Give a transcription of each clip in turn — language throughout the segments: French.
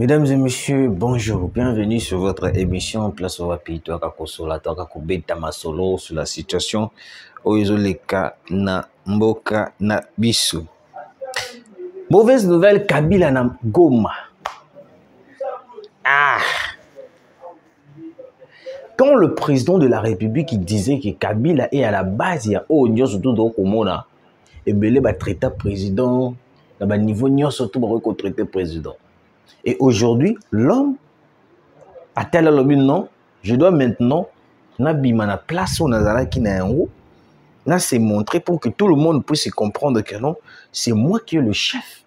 Mesdames et messieurs, bonjour, bienvenue sur votre émission Place au Rapide, Kakosola, Kakobeta Masolo sur la situation Oizoleka na Mboka na Bisu. Mauvaise nouvelle, Kabila na Goma. Quand le président de la République disait que Kabila est à la base, il y a surtout dans Komona, et Belé va traiter président, à un niveau surtout va traiter président. Et aujourd'hui, l'homme a tel lobby non, je dois maintenant na place où Nazara qui n'a un haut, là c'est montré pour que tout le monde puisse comprendre que non, c'est moi qui est le chef.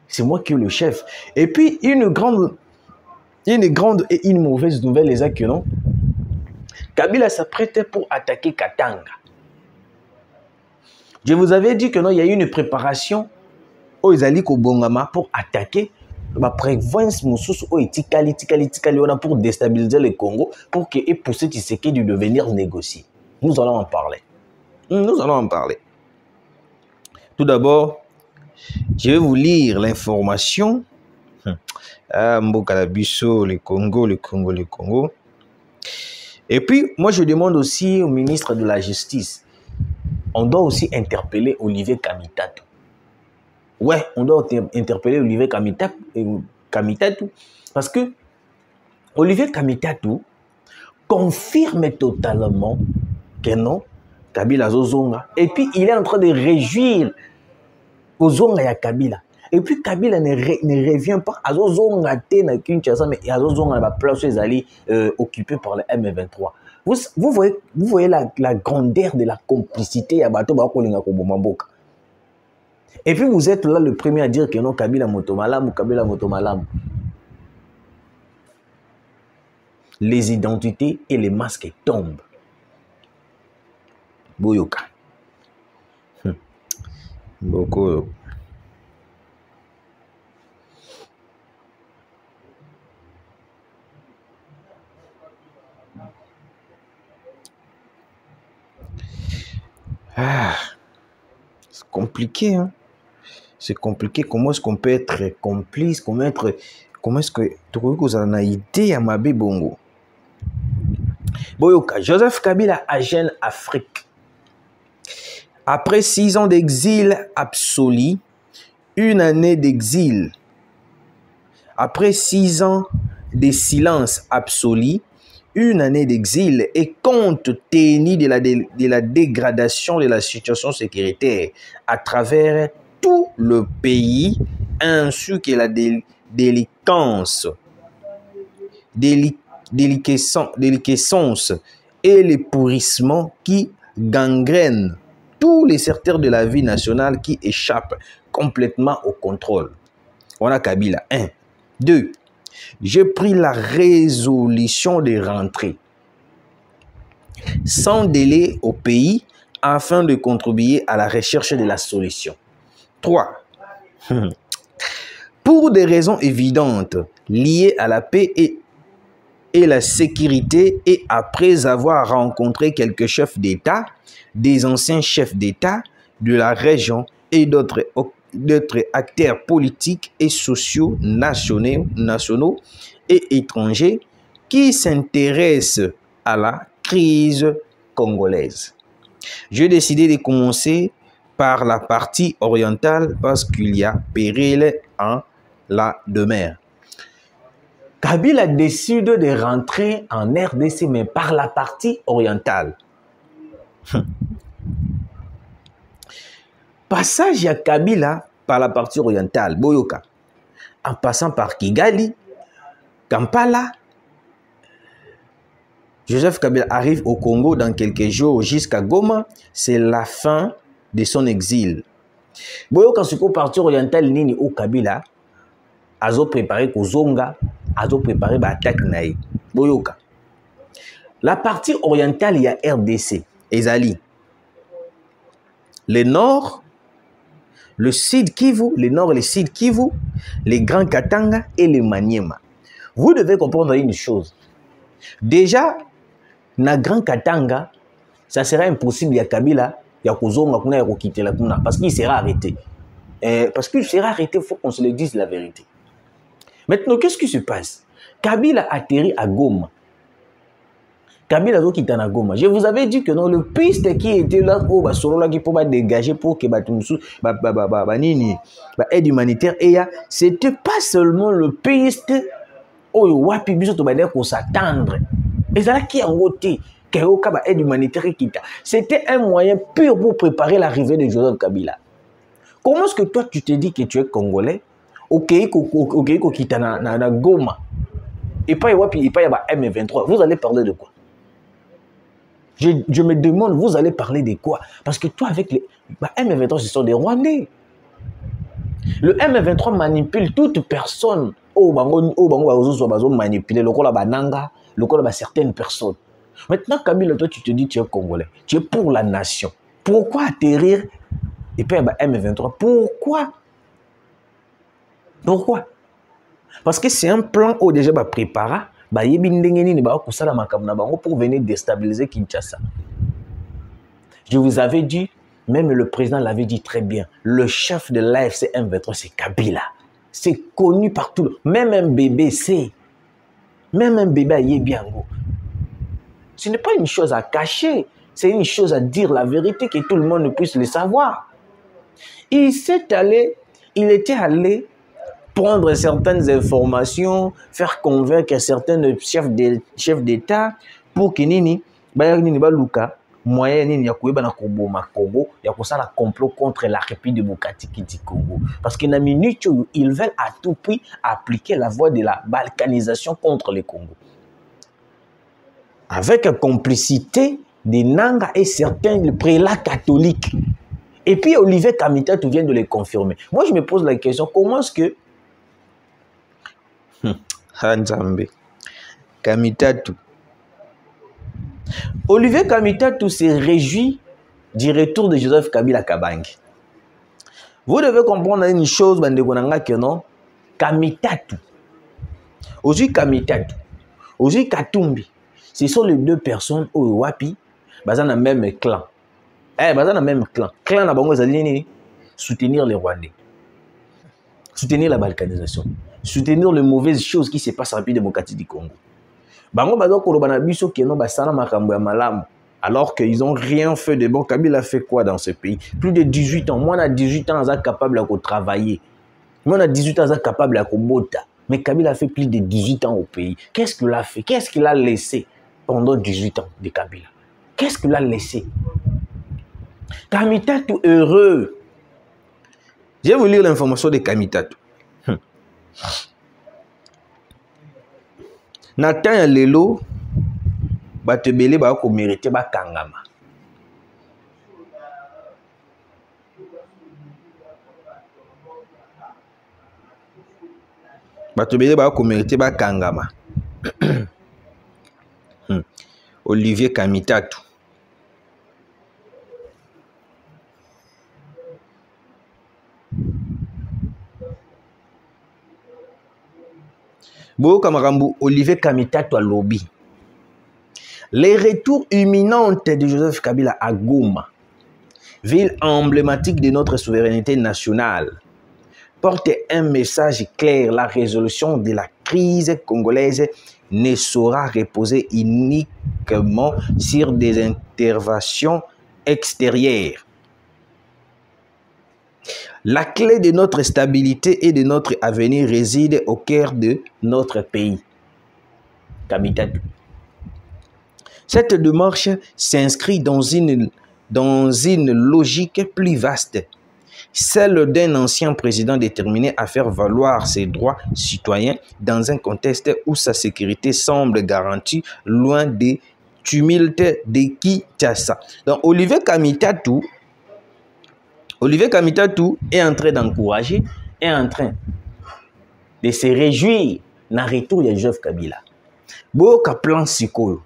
C'est moi qui est le chef. Et puis une grande et une mauvaise nouvelle les que non. Kabila s'apprêtait pour attaquer Katanga. Je vous avais dit que non, il y a eu une préparation aux Izali Kobongama pour attaquer la prévoyance pour déstabiliser le Congo pour que pousser Tshisekedi de venir négocier. Nous allons en parler. Nous allons en parler. Tout d'abord, je vais vous lire l'information. Mboka na biso, le Congo. Et puis, moi je demande aussi au ministre de la Justice, on doit aussi interpeller Olivier Kamitatu. Ouais, on doit interpeller Olivier Kamitatu parce que Olivier Kamitatu confirme totalement que non, Kabila Zozonga. Et puis, il est en train de réjouir aux Zonga ya Kabila. Et puis, Kabila ne revient pas à Zozonga na Kinshasa, mais à Zozonga la place occupée par le M23. Vous voyez la grandeur de la complicité à Bato Bakolinga Kobomamboka. Et puis vous êtes là le premier à dire que non, Kabila Motomalam ou Kabila Motomalam. Les identités et les masques tombent. Boyoka. Beaucoup. C'est compliqué, hein? C'est compliqué. Comment est-ce qu'on peut être complice? Comment est-ce que tu as une idée à Mabé Bongo? Boyoka, Joseph Kabila à Jeune Afrique. Après 6 ans d'exil absolu, une année d'exil. Après 6 ans de silence absolu, une année d'exil et compte tenu de la dégradation de la situation sécuritaire à travers tout le pays, ainsi que la déliquescence et les pourrissements qui gangrènent tous les secteurs de la vie nationale qui échappent complètement au contrôle. On a Kabila. 1. 2. J'ai pris la résolution de rentrer sans délai au pays afin de contribuer à la recherche de la solution. 3. Pour des raisons évidentes liées à la paix et la sécurité et après avoir rencontré quelques chefs d'État, des anciens chefs d'État de la région et d'autres acteurs politiques et sociaux nationaux et étrangers qui s'intéressent à la crise congolaise. J'ai décidé de commencer par la partie orientale parce qu'il y a péril en la demeure. Kabila décide de rentrer en RDC, mais par la partie orientale. Passage à Kabila par la partie orientale, Boyoka, en passant par Kigali, Kampala. Joseph Kabila arrive au Congo dans quelques jours jusqu'à Goma. C'est la fin de son exil. Boyoka, sur la partie orientale, Nini au Kabila, Azo préparé Kozonga, Azo préparé l'attaque Naï. Boyoka. La partie orientale, il y a RDC, Ezali. Le nord, le Sud Kivu, le nord et le Sud Kivu, les Grands Katanga et les Maniema. Vous devez comprendre une chose. Déjà, na Grand Katanga, ça sera impossible, il y a Kabila, il y a Kozonga, il y a quitter la Kuna, parce qu'il sera arrêté. Parce qu'il sera arrêté, il faut qu'on se le dise la vérité. Maintenant, qu'est-ce qui se passe? Kabila atterrit à Goma. Kabila a quitté à Goma. Je vous avais dit que non, le piste qui était là, pour dégager, pour que aide humanitaire, c'était pas seulement le piste où on s'attendre. Et c'est là qui a voté. Aide humanitaire. C'était un moyen pur pour préparer l'arrivée de Joseph Kabila. Comment est-ce que toi, tu te dis que tu es Congolais? Ok, quitte à Goma. Et pas M23. Vous allez parler de quoi? Je me demande, vous allez parler de quoi? Parce que toi, avec les M23, ce sont des Rwandais. Le M23 manipule toute personne. Manipuler certaines personnes. Maintenant, Kabila, toi, tu te dis que tu es Congolais. Tu es pour la nation. Pourquoi atterrir et puis M23? Pourquoi? Pourquoi? Parce que c'est un plan où déjà préparé. Pour venir déstabiliser Kinshasa. Je vous avais dit, même le président l'avait dit très bien, le chef de l'AFC M23, c'est Kabila. C'est connu partout. Même un bébé sait. Même un bébé a Yebiango. Ce n'est pas une chose à cacher. C'est une chose à dire la vérité, que tout le monde puisse le savoir. Il était allé prendre certaines informations, faire convaincre certains chefs d'État pour que nini baluka moyen nini ya koyeba na koboma Congo ya kosala complot contre la République démocratique du Congo parce que na minute ils veulent à tout prix appliquer la voie de la balkanisation contre le Congo avec la complicité des Nanga et certains prélats catholiques. Et puis Olivier Kamitatu vient de les confirmer. Moi je me pose la question, comment est-ce que Kamitatu. Olivier Kamitatu s'est réjoui du retour de Joseph Kabila Kabange. Vous devez comprendre une chose, que non, Kamitatu, aussi Kamitatu, aussi Katumbi, ce sont les deux personnes au Wapi, dans le même clan. Dans le même clan. Clan na bango zalini soutenir les Rwandais, soutenir la balkanisation. Soutenir les mauvaises choses qui se passent en République démocratique du Congo. Alors qu'ils n'ont rien fait de bon. Kabila a fait quoi dans ce pays? Plus de 18 ans. Moi, on a 18 ans, on est capable de travailler. Moi, on a 18 ans, on est capable de bota. Mais Kabila a fait plus de 18 ans au pays. Qu'est-ce qu'il a fait? Qu'est-ce qu'il a laissé pendant 18 ans de Kabila? Qu'est-ce qu'il a laissé? Kamitatu heureux. Je vais vous lire l'information de Kamitatu. Nathan ya lelo batebele ba ko mériter ba kangama. Batebele ba ko mériter ba kangama. Olivier Kamitatu. Olivier Kamitatu à lobby. Les retours imminents de Joseph Kabila à Goma, ville emblématique de notre souveraineté nationale, portent un message clair. La résolution de la crise congolaise ne saura reposer uniquement sur des interventions extérieures. La clé de notre stabilité et de notre avenir réside au cœur de notre pays. Kamitatu. Cette démarche s'inscrit dans une logique plus vaste, celle d'un ancien président déterminé à faire valoir ses droits citoyens dans un contexte où sa sécurité semble garantie loin des tumultes de Kinshasa. Donc Olivier Kamitatu est en train d'encourager, est en train de se réjouir dans le retour de Joseph Kabila. Boka plan sikoyo.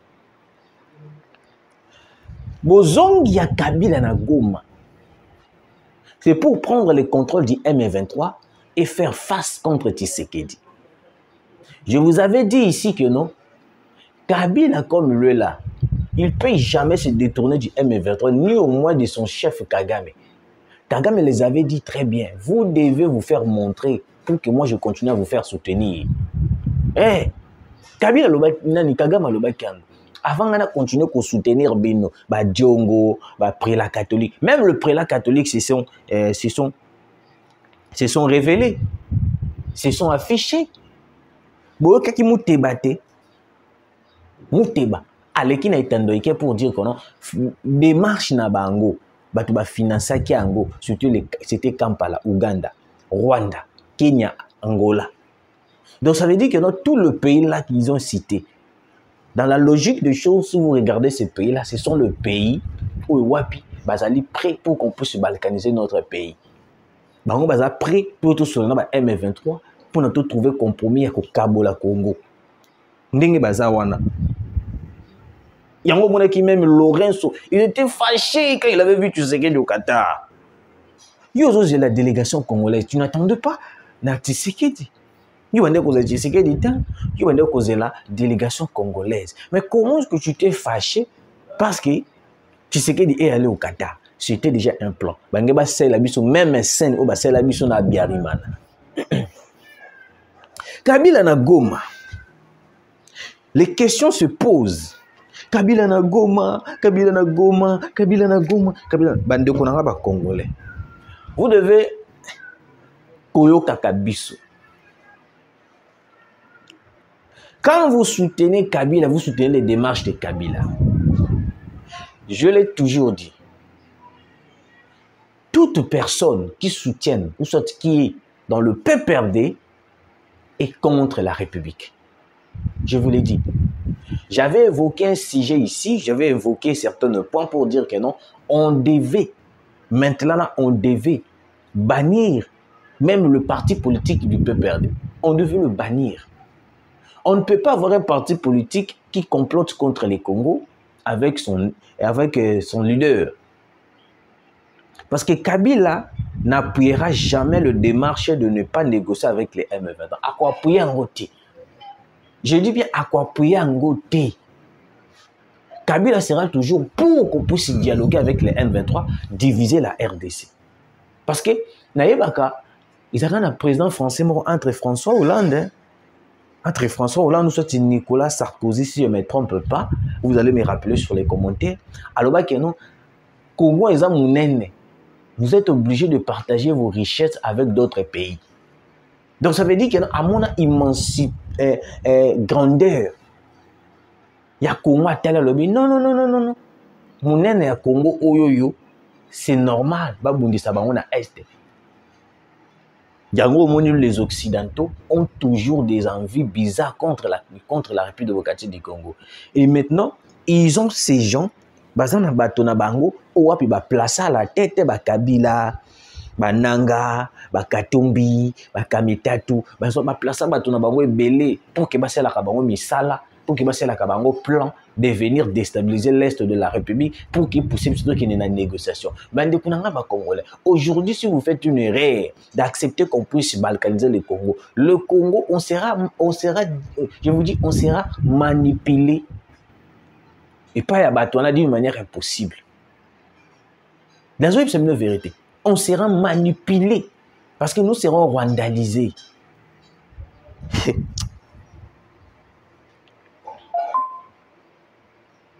Bozongi ya Kabila na Goma. C'est pour prendre le contrôle du M23 et faire face contre Tshisekedi. Je vous avais dit ici que non, Kabila comme lui là, il ne peut jamais se détourner du M23, ni au moins de son chef Kagame. Kagame les avait dit très bien, vous devez vous faire montrer pour que moi je continue à vous faire soutenir. Eh, Kabila nani Kagame lobaki yango. Avant on a continué à soutenir Bino, ba Diongo, ba prélat catholique. Même le prélat catholique se sont révélés, se sont affichés. Boyo kaki mutebate, muteba. Aleki na itandoike pour dire que non, démarche na bango, batu ba financer ki ango, surtout c'était Kampala, Ouganda, Rwanda, Kenya, Angola. Donc ça veut dire que non, tout le pays là qu'ils ont cité, dans la logique des choses, si vous regardez ces pays là, ce sont le pays où Wapi bazali prêt pour qu'on puisse balkaniser notre pays. Bango baza prêt pour tout sur na M23 pour nous trouver compromis avec Kabola Congo. Ndenge baza wana. Yango mona qui même Lorenzo, il était fâché quand il avait vu Tshisekedi au Qatar. Yo j'ai la délégation congolaise, tu n'attendais pas na Tshisekedi. Yo ande cause Tshisekedi tant, yo ande cause la délégation congolaise. Mais comment est-ce que tu t'es fâché parce que Tshisekedi est allé au Qatar? C'était déjà un plan. Bange ba sel la biso même scène ou ba sel la biso na Biarimana. Kabila na Goma. Les questions se posent. Kabila na Goma, Kabila na Goma, Kabila na Goma, Kabila bande konanga ba congolais. Vous devez koyoka kabiso. Quand vous soutenez Kabila, vous soutenez les démarches de Kabila. Je l'ai toujours dit. Toute personne qui soutient, ou soit qui est dans le PPRD, est contre la République. Je vous l'ai dit. J'avais évoqué un sujet ici, j'avais évoqué certains points pour dire que non, on devait, maintenant là, on devait bannir même le parti politique du PPRD. On devait le bannir. On ne peut pas avoir un parti politique qui complote contre les Congos avec son leader. Parce que Kabila n'appuiera jamais le démarche de ne pas négocier avec les M23. À quoi appuyer en côté? Je dis bien à quoi appuyer en côté. Kabila sera toujours pour qu'on puisse dialoguer avec les M23, diviser la RDC. Parce que, Naïbaka, ils ont un président français entre François Hollande, hein? Entre François Hollande, soit Nicolas Sarkozy, si je ne me trompe pas, vous allez me rappeler sur les commentaires. Alors, non, Congo est un vous êtes obligé de partager vos richesses avec d'autres pays. Donc, ça veut dire qu'il y a mon immense grandeur. Il y a Congo à tel lobby. Non, non, non, non, non, non. Mon est à Congo, oyoyo. C'est normal. Babundi Sabahon à Est. Les Occidentaux ont toujours des envies bizarres contre la République démocratique du Congo. Et maintenant, ils ont ces gens, bazana batona bango, owapi ba placer à la tête ba Kabila, ba Nanga, ba Katumbi, ba Kamitatu, ba placer batona bango ebele pour que ba sala ka bango misala, pour que ba sala ka bango plan de venir déstabiliser l'Est de la République pour qu'il puisse qu'il y ait une négociation. Aujourd'hui, si vous faites une erreur d'accepter qu'on puisse balkaniser le Congo, on sera, je vous dis, on sera manipulé. Et pas à Batouana d'une manière impossible. Dans une c'est une vérité. On sera manipulé parce que nous serons rwandalisés.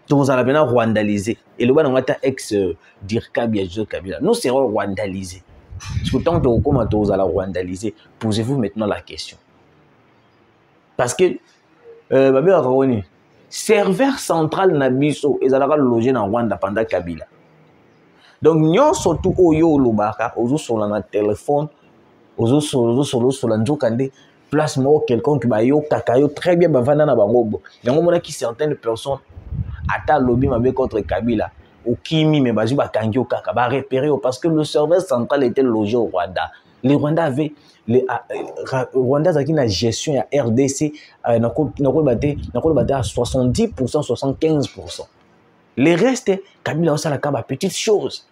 Donc, on allons rwandalisé. Et le bas on ex-Dirka Kabila. Nous serons rwandalisés. Parce que tant que vous allez rwandaliser, posez-vous maintenant la question. Parce que, serveur central Nabiso, ils allaient loger dans Rwanda pendant Kabila. Donc, nous surtout Oyo Lubaka, aux sur le téléphone, aux sur la Nzokande, place moi quelqu'un qui va yo kakayo très bien bavana na bangobo. Il y a qui certaines personnes ata lobby mabe contre Kabila au Kimi mais bazu ba kangi o kaka ba repérer parce que le serveur central était logé au Rwanda. Les Rwandais avaient Rwanda qui na gestion à RDC na ko baté à 70% 75%. Les restes Kabila on sala ka ba petite chose.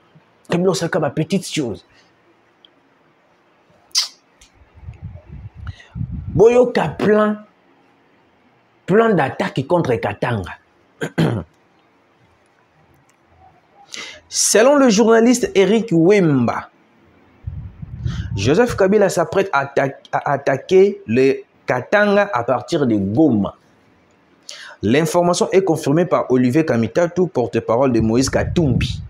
Kabila on sala ka ba petite chose. Boyoka plan d'attaque contre Katanga. Selon le journaliste Eric Wemba, Joseph Kabila s'apprête à attaquer le Katanga à partir de Goma. L'information est confirmée par Olivier Kamitatu, porte-parole de Moïse Katumbi.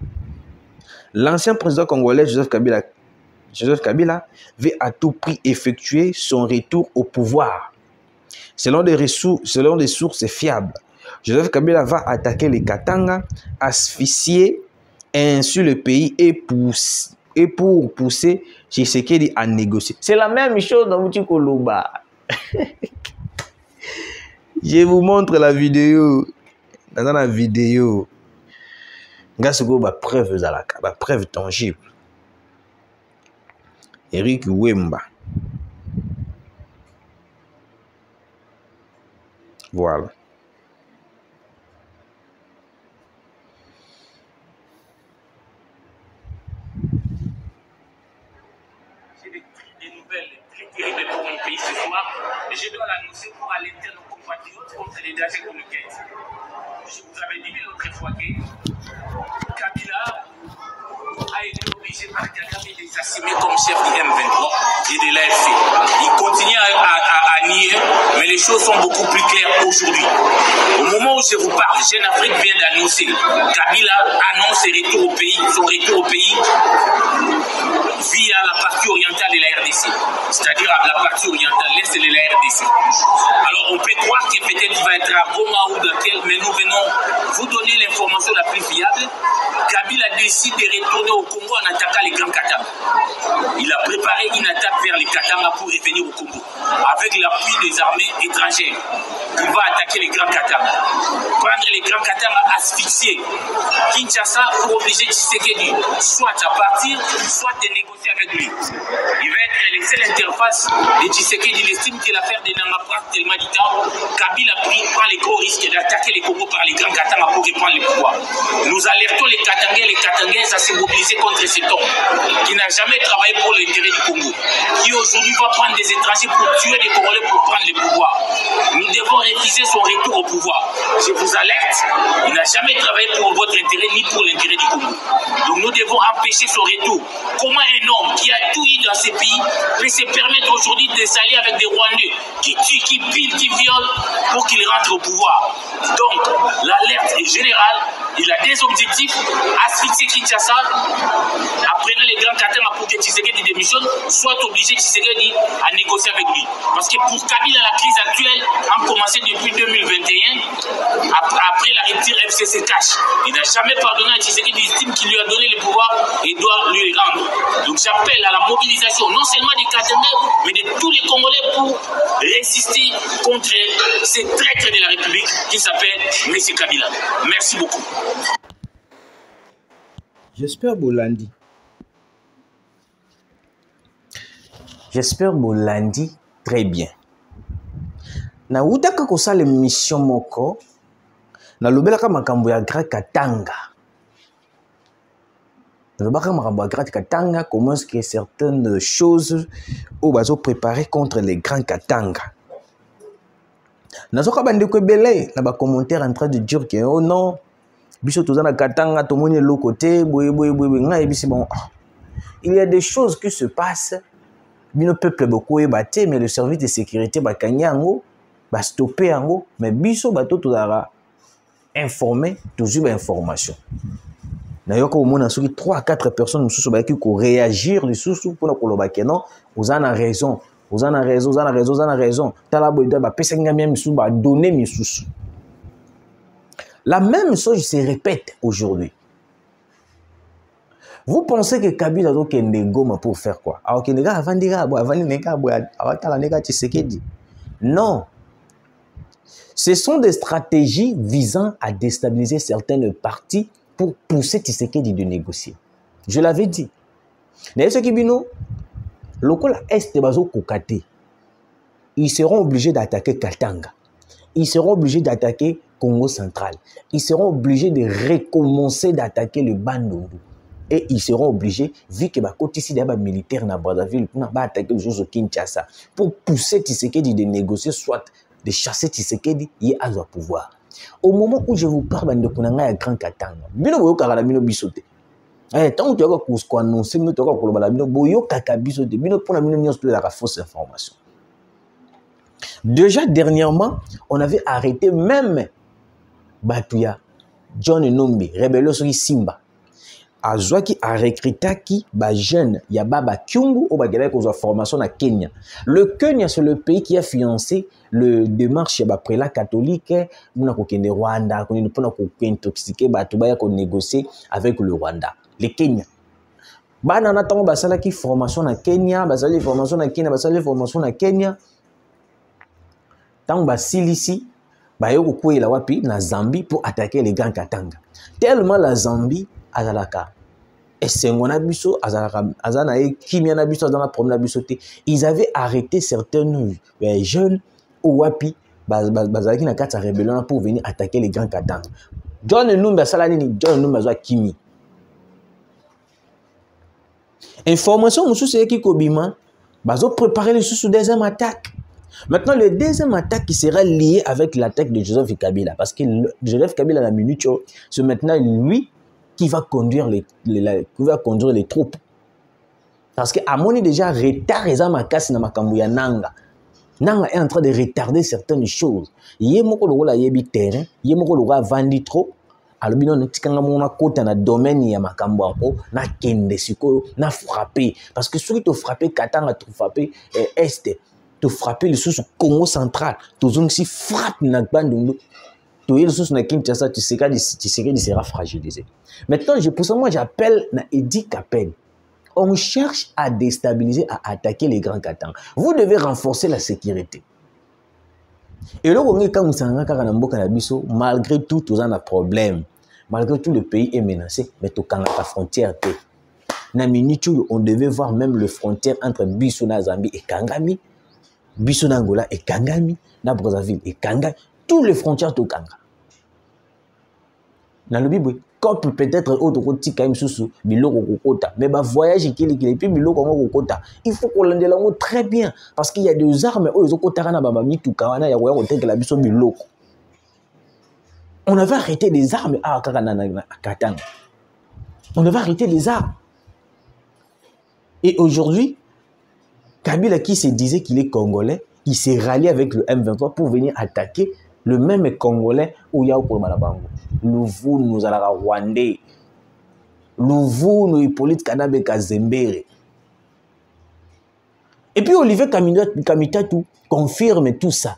L'ancien président congolais Joseph Kabila veut à tout prix effectuer son retour au pouvoir. Selon des sources fiables, Joseph Kabila va attaquer les Katanga, asphyxier ainsi le pays et pour pousser Tshisekedi à négocier. C'est la même chose dans Mouti Koloba. Je vous montre la vidéo. Dans la vidéo, il y a preuve tangible. Eric Wemba. Voilà. J'ai des nouvelles très terribles pour mon pays ce soir et je dois l'annoncer pour alerter nos compatriotes contre les dangers qu'on nous guette. Je vous avais dit l'autre fois que Kabila a été obligé par Kagame de s'assumer comme chef du M23 et de l'AFC. Il continue à nier, mais les choses sont beaucoup plus claires aujourd'hui. Au moment où je vous parle, Jeune Afrique vient d'annoncer, Kabila annonce son retour au pays via la partie orientale de la RDC, c'est-à-dire la partie orientale, l'est de la RDC. Alors on peut croire que peut-être il va être à Goma ou dans quel, mais nous venons vous donner l'information la plus fiable. Kabila décide de retourner au Congo en attaquant les Grands Katanga. Il a préparé une attaque vers les Katanga pour revenir au Congo, avec l'appui des armées étrangères. Il va attaquer les Grands Katanga, prendre les Grands Katanga, asphyxier Kinshasa pour obliger Tshisekedi soit à partir, soit de négocier avec lui. Il va être laissé l'interface de Tshisekedi. Il estime que l'affaire de Nama prend tellement du temps. Kabila prend les gros risques d'attaquer les Congo par les Grands Katanga pour reprendre le pouvoir. Nous alertons les Katangais à se mobiliser contre cet homme qui n'a jamais travaillé pour l'intérêt du Congo, qui aujourd'hui va prendre des étrangers pour tuer des Congolais pour prendre le pouvoir. Nous devons refuser son retour au pouvoir. Je vous alerte, il n'a jamais travaillé pour votre intérêt ni pour l'intérêt du Congo. Donc nous devons empêcher son retour. Comment un homme qui a tout eu dans ces pays peut se permettre aujourd'hui de s'allier avec des Rwandais qui tuent, qui pillent, qui violent pour qu'il rentre au pouvoir? Donc l'alerte est générale. Il a des objectifs, asphyxier Kinshasa, apprenant les Grands Katanga pour que Tshisekedi démissionne, soit obligé Tshisekedi à négocier avec lui. Parce que pour Kabila, la crise actuelle a commencé depuis 2021, après la rupture FCC Cash. Il n'a jamais pardonné à Tshisekedi, il estime qu'il lui a donné le pouvoir et doit lui rendre. Donc j'appelle à la mobilisation non seulement des Katangais, mais de tous les Congolais pour résister contre ces traîtres de la République qui s'appelle M. Kabila. Merci beaucoup. J'espère Bolandi. J'espère Bolandi très bien. Na utaka kosala mission moko na lobelaka makambo ya Grand Katanga. Na lobaka makambo ya Grand Katanga, comment est-ce que certaines choses au bazo préparées contre les Grands Katanga. Nazoka bandeko belé na ba commentaire en train de dire que oh non biso tozana Katanga tomoni l'autre côté boye ngai bisi bon. Il y a des choses qui se passent bino peuple beaucoup ébaté mais le service de sécurité ba kanyango ba stopper yango mais biso bato tozara informé toujours ba information. Na yoko omona soki 3 à 4 personnes mususu ba ki ko réagir lisusu pona koloba ke non ozana raison. Vous en avez raison. La même chose se répète aujourd'hui. Vous pensez que Kabila doit kende Goma pour faire quoi? Alors qu'il non. Ce sont des stratégies visant à déstabiliser certaines parties pour pousser Tshisekedi de négocier. Je l'avais dit. Lokola Est bazo kokate, ils seront obligés d'attaquer Katanga. Ils seront obligés d'attaquer Congo central. Ils seront obligés de recommencer d'attaquer le Bandundu. Et ils seront obligés, vu que côté ici des militaires na Brazzaville, pour attaquer les choses au Kinshasa, pour pousser Tshisekedi de négocier, soit de chasser Tshisekedi, il a au pouvoir. Au moment où je vous parle de Kunanga et Grand Katanga, bino boyo karala bino bisote. Tant que tu as annoncé, tu as la fausse information. Déjà dernièrement, on avait arrêté même Batuya, John Nombi, rébellion sur Simba. Azwaki a recruté qui ba jeune ya baba Kyungu au bagala ko formation na Kenya. Le Kenya c'est le pays qui a financé le démarche ya ba prélat catholique muna ko kende Rwanda ko ni pona ko intoxiquer batu ba ya ko négocier avec le Rwanda. Le Kenya. Bana na tango basala ki formation na Kenya, basala formation na Kenya, basala formation na Kenya. Tango basilisi ba yo ko kwela wapi na Zambie pour attaquer les Grands Katanga. Tellement la Zambie azalaka esengona biso azalaka azana e kimia na biso azana problème na biso te. Ils avaient arrêté certains jeunes au wapi bazalaki na kati ya rébellion pour venir attaquer les Grands Katanga. John Numba salani ni John Numba azwa kimi. Information mususu eki kobima bazo préparer le sous deuxième attaque. Maintenant, le deuxième attaque qui sera lié avec l'attaque de Joseph Kabila. Parce que Joseph Kabila, la minute, c'est maintenant lui qui va conduire les troupes. Parce qu'à mon avis, déjà, retard et ma casse na makambuya Nanga. Nanga est en train de retarder certaines choses. Yé moko lo la yebi terrain, yé moko lo vandi trop. Alors bino ntikanga mona kota na domaine ya makambo ako na kende siko na frapper parce que celui qui frapper Katanga tu frapper est tu frapper le sous Congo central, tu zone si frappe na bandundu. Tu es le sous na Kinshasa, tu sais qu'il sera fragilisé. Maintenant, pour ça, moi, j'appelle na Edi Kapen. On cherche à déstabiliser, à attaquer les Grands Katanga. Vous devez renforcer la sécurité. Et là, malgré tout, tu as un problème. Malgré tout, le pays est menacé, mais tu as ta frontière. On devait voir même les frontières entre Bissau, Zambie et Kangami. Bissau Angola et Kangami, na Brazzaville et Kangami, tous les frontières de Kanga. Dans le Bible, comme peut-être autre côté quand même sous biloko kokota, mais bah voyage qui est puis biloko kokota, il faut qu'on l'ende très bien parce qu'il y a des armes où ils ont kotara na baba mi tout kawana ya waya kote la biso biloko. On avait arrêté les armes à Katanga. On avait arrêté les armes. Et aujourd'hui, Kabila qui se disait qu'il est congolais, qui s'est rallié avec le M23 pour venir attaquer le même congolais où il y a au Malabango. Nous allons Rwandais. Nous Hippolyte Kadabe Kazembere. Et puis Olivier Kamitatu confirme tout ça.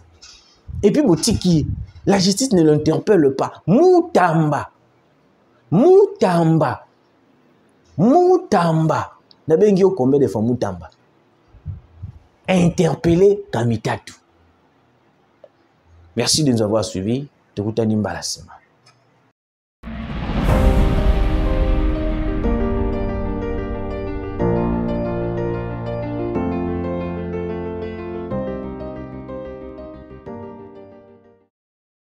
Et puis Botiki, la justice ne l'interpelle pas. Moutamba. N'abengio combien de fois Moutamba? Interpeller Kamitatu. Merci de nous avoir suivis. Te kutani mbalasima.